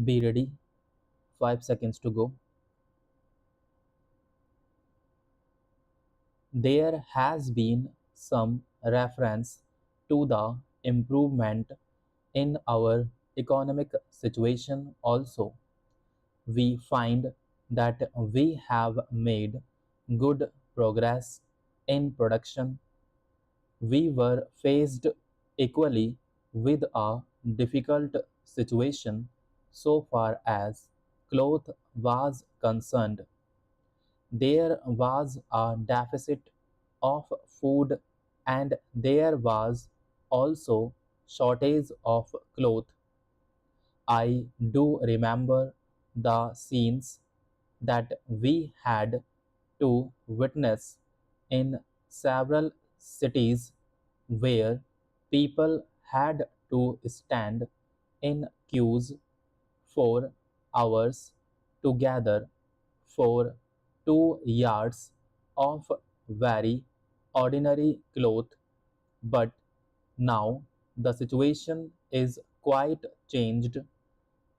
Be ready. 5 seconds to go. There has been some reference to the improvement in our economic situation also. We find that we have made good progress in production. We were faced equally with a difficult situation so far as cloth was concerned. There was a deficit of food and there was also shortage of cloth. I do remember the scenes that we had to witness in several cities where people had to stand in queues for hours to gather for 2 yards of very ordinary cloth. But now the situation is quite changed.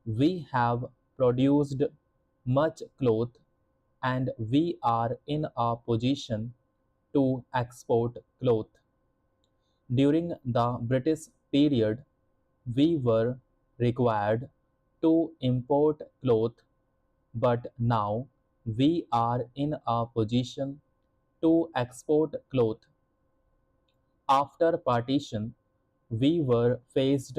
We have produced much cloth and we are in a position to export cloth. During the British period, we were required to import cloth, but now we are in a position to export cloth. After partition, we were faced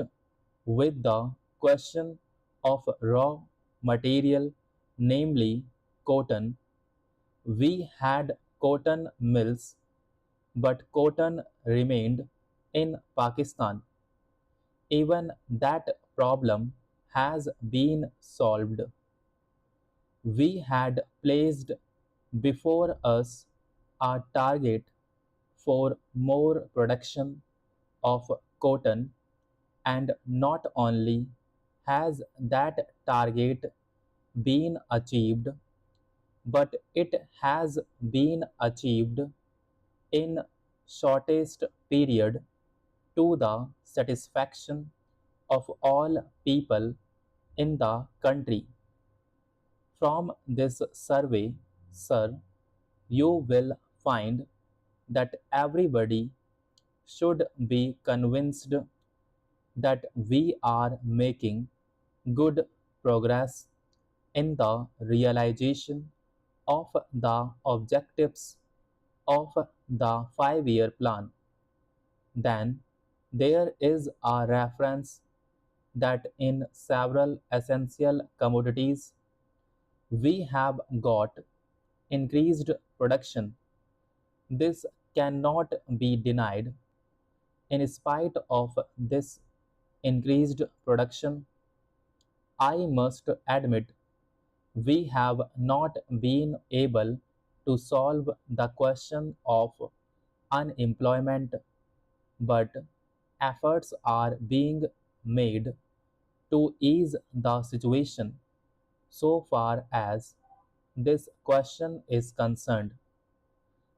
with the question of raw material, namely cotton. We had cotton mills, but cotton remained in Pakistan. Even that problem has been solved. We had placed before us a target for more production of cotton, and not only has that target been achieved, but it has been achieved in shortest period to the satisfaction of all people in the country. From this survey, sir, you will find that everybody should be convinced that we are making good progress in the realization of the objectives of the 5-year plan. Then there is a reference that in several essential commodities we have got increased production. This cannot be denied. In spite of this increased production, I must admit we have not been able to solve the question of unemployment, but efforts are being made to ease the situation so far as this question is concerned.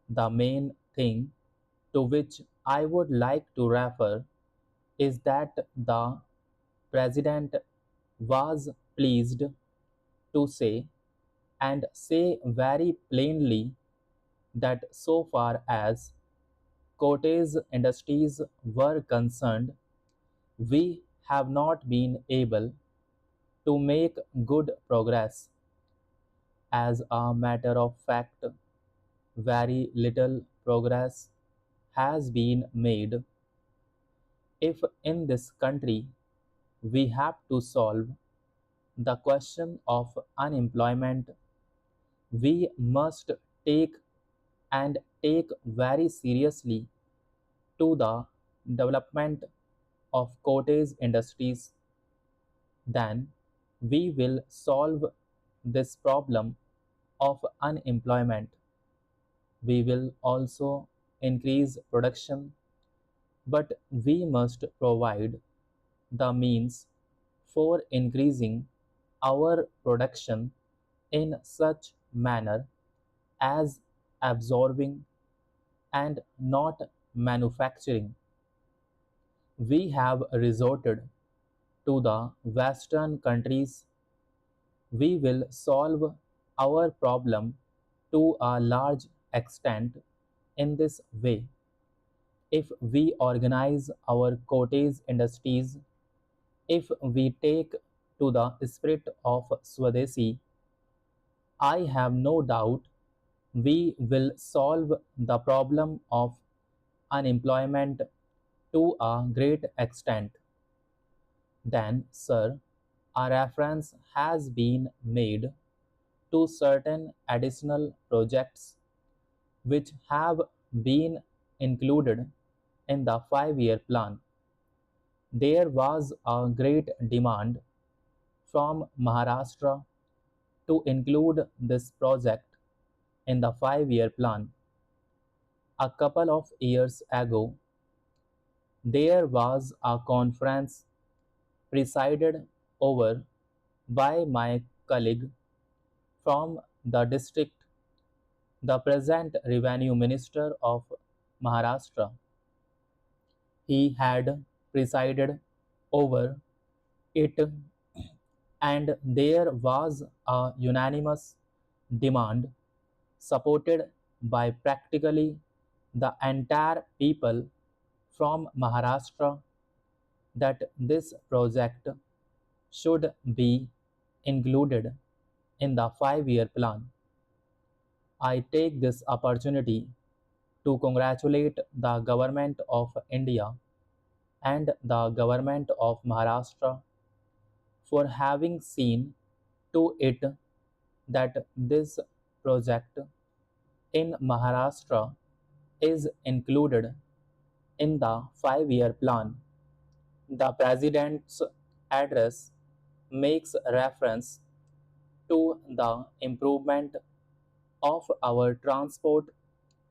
The main thing to which I would like to refer is that the President was pleased to say and say very plainly that so far as cottage industries were concerned, we have not been able to make good progress. As a matter of fact, very little progress has been made. If in this country we have to solve the question of unemployment, we must take and take very seriously to the development of cottage industries. Then we will solve this problem of unemployment. We will also increase production, but we must provide the means for increasing our production in such manner as absorbing and not manufacturing. We have resorted to the Western countries We will solve our problem to a large extent in this way. If we organize our cottage industries, if we take to the spirit of Swadeshi, I have no doubt we will solve the problem of unemployment to a great extent. Then, sir, a reference has been made to certain additional projects which have been included in the 5-year plan. There was a great demand from Maharashtra to include this project in the 5-year plan. A couple of years ago, there was a conference presided over by my colleague from the district, the present Revenue Minister of Maharashtra. He had presided over it, and there was a unanimous demand supported by practically the entire people from Maharashtra that this project should be included in the 5-year plan. I take this opportunity to congratulate the Government of India and the Government of Maharashtra for having seen to it that this project in Maharashtra is included in the 5-year plan. The President's address makes reference to the improvement of our transport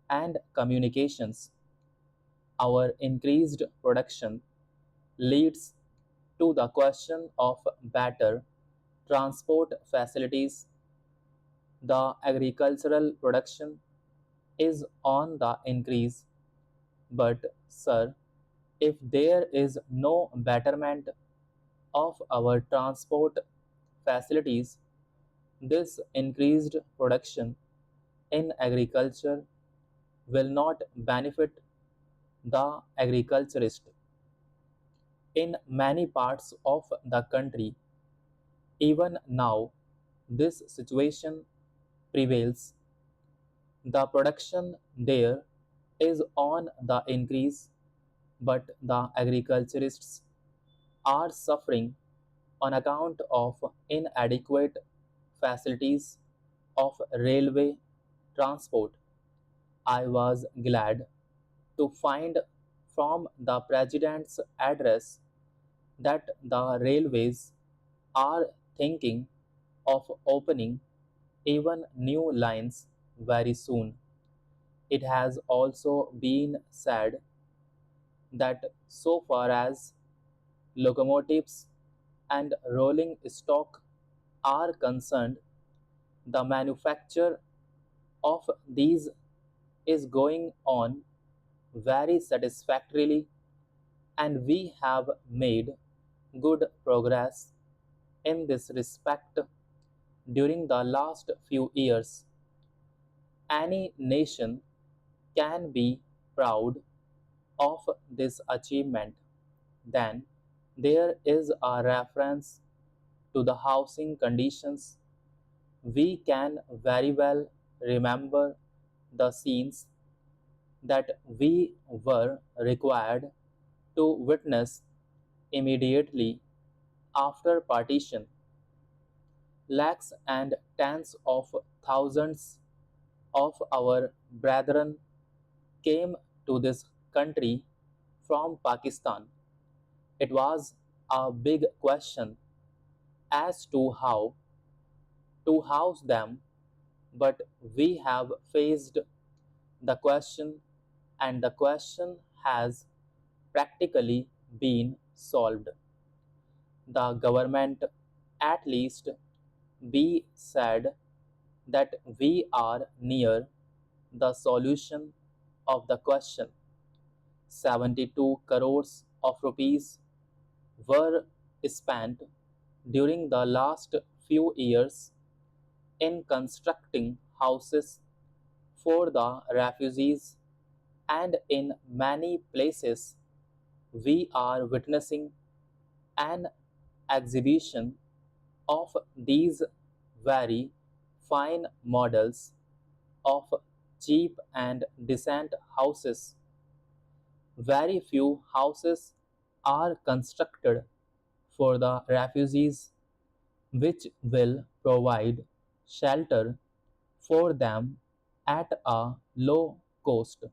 and communications. Our increased production leads to the question of better transport facilities. The agricultural production is on the increase, but, sir, if there is no betterment of our transport facilities, this increased production in agriculture will not benefit the agriculturist. In many parts of the country, even now, this situation prevails. The production there is on the increase, but the agriculturists are suffering on account of inadequate facilities of railway transport. I was glad to find from the President's address that the railways are thinking of opening even new lines very soon. It has also been said that so far as locomotives and rolling stock are concerned, the manufacture of these is going on very satisfactorily, and we have made good progress in this respect during the last few years. Any nation can be proud of this achievement. Then there is a reference to the housing conditions. We can very well remember the scenes that we were required to witness immediately after partition. Lakhs and tens of thousands of our brethren came to this country from Pakistan. It was a big question as to how to house them, but we have faced the question, and the question has practically been solved. The government, at least, we said that we are near the solution of the question. 72 crores of rupees were spent during the last few years in constructing houses for the refugees, and in many places we are witnessing an exhibition of these very fine models of cheap and decent houses. Very few houses are constructed for the refugees which will provide shelter for them at a low cost.